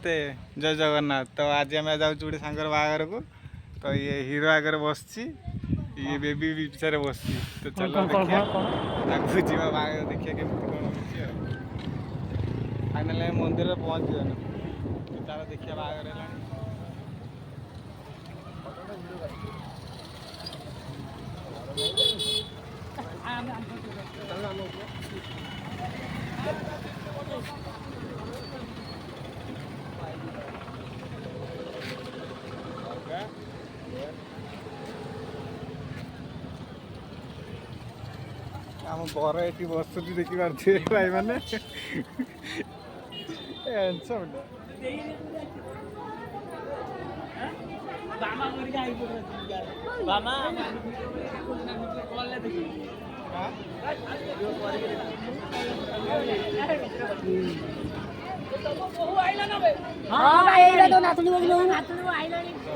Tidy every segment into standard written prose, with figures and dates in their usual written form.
नमस्ते जय जगन्नाथ। तो आज आम जाऊँ गोटे सांगर बाहर को। तो ये हीरो आगे बस ये बेबी भी पीछे बस। तो चलो देखिए जीवा बाहर देखिए केमती कौन हो फाइनाल मंदिर पहुँच गए। तो चलो देखिए बाहर है आम बर ये बस देखिए भाई मैंने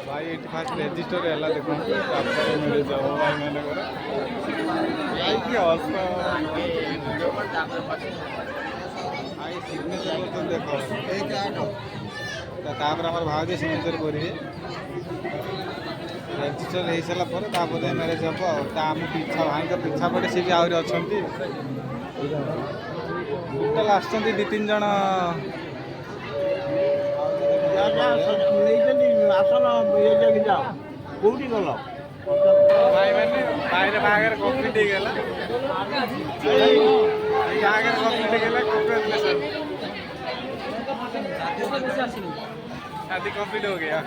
भाई ये फास्ट रेजिस्टर है देखो मिले जाओ भाई मैंने सिग्नेचर देखो भाज सिग्नेचर कर रेजिस्टर हो सारापर मैरेज हम आम पिछा भाई पिछा पटे सी भी आहरी अच्छा टोटाल आस दी तीन जन कौटी गल भाई मैंने भाई बाहर कम्प्लीट होगा बाहर कम्प्लीट होगा कंग्रेचुलेसन शादी कंप्लीट हो गया।